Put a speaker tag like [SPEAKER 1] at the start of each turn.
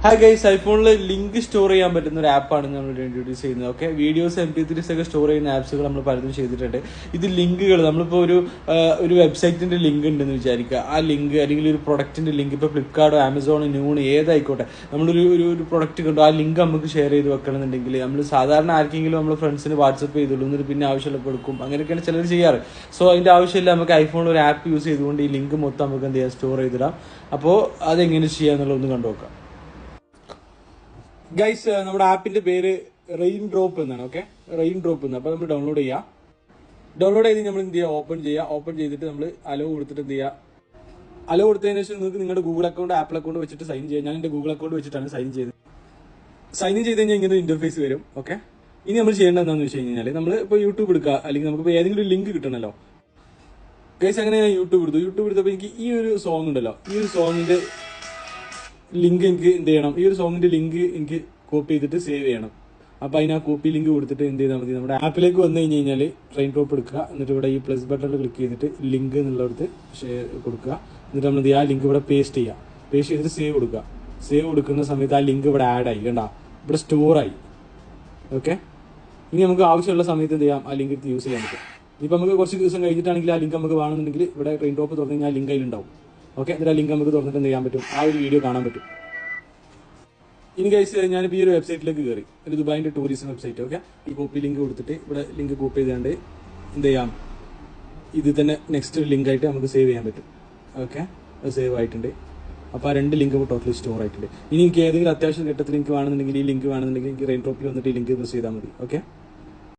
[SPEAKER 1] Hi guys, ഐഫോണിൽ link store ചെയ്യാൻ പറ്റുന്ന ഒരു ആപ്പാണ് നമ്മൾ ഇൻട്രൊഡ്യൂസ് ചെയ്യുന്നത്. ഓക്കെ, വീഡിയോസ് MP3s ഒക്കെ സ്റ്റോർ ചെയ്യുന്ന ആപ്സുകൾ നമ്മൾ പലതും ചെയ്തിട്ടുണ്ട്. ഇത് ലിങ്കുകൾ നമ്മളിപ്പോൾ ഒരു വെബ്സൈറ്റിന്റെ ലിങ്ക് ഉണ്ടെന്ന് വിചാരിക്കുക. ആ ലിങ്ക് അല്ലെങ്കിൽ ഒരു പ്രൊഡക്റ്റിന്റെ ലിങ്ക്, ഇപ്പോൾ ഫ്ലിപ്കാർട്ടോ ആമസോൺ ന്യൂൺ ഏതായിക്കോട്ടെ, നമ്മളൊരു പ്രൊഡക്റ്റ് കണ്ടു, ആ ലിങ്ക് നമുക്ക് ഷെയർ ചെയ്ത് വെക്കണമെന്നുണ്ടെങ്കിൽ നമ്മൾ സാധാരണ ആർക്കെങ്കിലും നമ്മൾ ഫ്രണ്ട്സിന് വാട്സപ്പ് ചെയ്തുള്ളൂ, എന്നിട്ട് പിന്നെ ആവശ്യമുള്ളപ്പോൾ എടുക്കും. അങ്ങനെയൊക്കെയാണ് ചിലർ ചെയ്യാറ്. സോ അതിന്റെ ആവശ്യമില്ല. നമുക്ക് ഐഫോണിൽ ഒരു ആപ്പ് യൂസ് ചെയ്തുകൊണ്ട് ഈ ലിങ്ക് മൊത്തം നമുക്ക് എന്ത് ചെയ്യാം, സ്റ്റോർ ചെയ്തിടാം. അപ്പോൾ അതെങ്ങനെ ചെയ്യാന്നുള്ളതൊന്ന് കണ്ടു നോക്കാം. ഗൈസ്, നമ്മുടെ ആപ്പിന്റെ പേര് റെയിൻ ഡ്രോപ്പ് എന്നാണ്. ഓക്കെ, റെയിൻ ഡ്രോപ്പ് എന്ന്. അപ്പൊ നമ്മൾ ഡൗൺലോഡ് ചെയ്യാം. ഡൗൺലോഡ് ചെയ്ത് നമ്മൾ എന്ത് ചെയ്യുക, ഓപ്പൺ ചെയ്യുക. ഓപ്പൺ ചെയ്തിട്ട് നമ്മൾ അലോ കൊടുത്തിട്ട് എന്ത് ചെയ്യുക, അലോ കൊടുത്തതിന് ശേഷം നിങ്ങൾക്ക് നിങ്ങളുടെ ഗൂഗിൾ അക്കൗണ്ട്, ആപ്പിൾ അക്കൗണ്ട് വെച്ചിട്ട് സൈൻ ചെയ്യാം. ഞാൻ എന്റെ ഗൂഗിൾ അക്കൗണ്ട് വെച്ചിട്ടാണ് സൈൻ ചെയ്തത്. സൈൻ ചെയ്ത് കഴിഞ്ഞാൽ ഇങ്ങനെ ഇന്റർഫേസ് വരും. ഓക്കെ, ഇനി നമ്മൾ ചെയ്യേണ്ടത് എന്താണെന്ന് വെച്ച് കഴിഞ്ഞാൽ, നമ്മൾ ഇപ്പോൾ യൂട്യൂബ് എടുക്കുക, അല്ലെങ്കിൽ നമുക്കിപ്പോൾ ഏതെങ്കിലും ഒരു ലിങ്ക് കിട്ടണമല്ലോ. ഗൈസ്, അങ്ങനെ ഞാൻ യൂട്യൂബ് എടുത്തപ്പോൾ എനിക്ക് ഈ ഒരു സോങ് ഉണ്ടല്ലോ, ഈ ഒരു സോങ്ങിന്റെ ലിങ്ക് എനിക്ക് എന്ത് ചെയ്യണം, ഈ ഒരു സോങ്ങിന്റെ ലിങ്ക് എനിക്ക് കോപ്പി ചെയ്തിട്ട് സേവ് ചെയ്യണം. അപ്പൊ അതിന് ആ കോപ്പി ലിങ്ക് കൊടുത്തിട്ട് എന്ത് ചെയ്താൽ മതി, നമ്മുടെ ആപ്പിലേക്ക് വന്നു കഴിഞ്ഞ് കഴിഞ്ഞാൽ റെയിൻ ഡ്രോപ്പ് എടുക്കുക. എന്നിട്ട് ഇവിടെ ഈ പ്ലസ് ബട്ടണിൽ ക്ലിക്ക് ചെയ്തിട്ട് ലിങ്ക് എന്നുള്ളടത്ത് ഷെയർ കൊടുക്കുക. എന്നിട്ട് നമ്മൾ ആ ലിങ്ക് ഇവിടെ പേസ്റ്റ് ചെയ്യുക. പേസ്റ്റ് ചെയ്തിട്ട് സേവ് കൊടുക്കുക. സേവ് കൊടുക്കുന്ന സമയത്ത് ആ ലിങ്ക് ഇവിടെ ആഡ് ആയി, കണ്ടാ, ഇവിടെ സ്റ്റോർ ആയി. ഓക്കെ, ഇനി നമുക്ക് ആവശ്യമുള്ള സമയത്ത് എന്ത് ചെയ്യാം, ആ ലിങ്ക് എടുത്ത് യൂസ് ചെയ്യാൻ പറ്റും. ഇപ്പൊ നമുക്ക് കുറച്ച് ദിവസം കഴിഞ്ഞിട്ടാണെങ്കിൽ ആ ലിങ്ക് നമുക്ക് വേണമെന്നുണ്ടെങ്കിൽ ഇവിടെ റെയിൻ ഡ്രോപ്പ് തുറന്നു കഴിഞ്ഞാൽ ആ ലിങ്ക് അതിലുണ്ടാവും. ഓക്കെ, എന്നിട്ട് ആ ലിങ്ക് നമുക്ക് തുറന്നിട്ട് എന്ത് ചെയ്യാൻ പറ്റും, ആ ഒരു വീഡിയോ കാണാൻ പറ്റും. ഇനി ഗൈസ്, ഞാനിപ്പോൾ ഈ ഒരു വെബ്സൈറ്റിലേക്ക് കയറി, ഒരു ദുബായിന്റെ ടൂറിസം വെബ്സൈറ്റ്. ഓക്കെ, ഈ കോപ്പി ലിങ്ക് കൊടുത്തിട്ട് ഇവിടെ ലിങ്ക് കോപ്പി ചെയ്താണ്ട് എന്ത് ചെയ്യാം, ഇത് തന്നെ നെക്സ്റ്റ് ലിങ്ക് ആയിട്ട് നമുക്ക് സേവ് ചെയ്യാൻ പറ്റും. ഓക്കെ, അത് സേവ് ആയിട്ടുണ്ട്. അപ്പോൾ ആ രണ്ട് ലിങ്ക് ടോട്ടലി സ്റ്റോർ ആയിട്ടുണ്ട്. ഇനി എനിക്ക് ഏതെങ്കിലും അത്യാവശ്യം ഘട്ടത്തിൽ എനിക്ക് വേണമെന്നുണ്ടെങ്കിൽ, ഈ ലിങ്ക് വേണമെന്നുണ്ടെങ്കിൽ എനിക്ക് റെയിൻ ഡ്രോപ്പിൽ വന്നിട്ട് ഈ ലിങ്ക് പ്രസ് ചെയ്താൽ മതി. ഓക്കെ.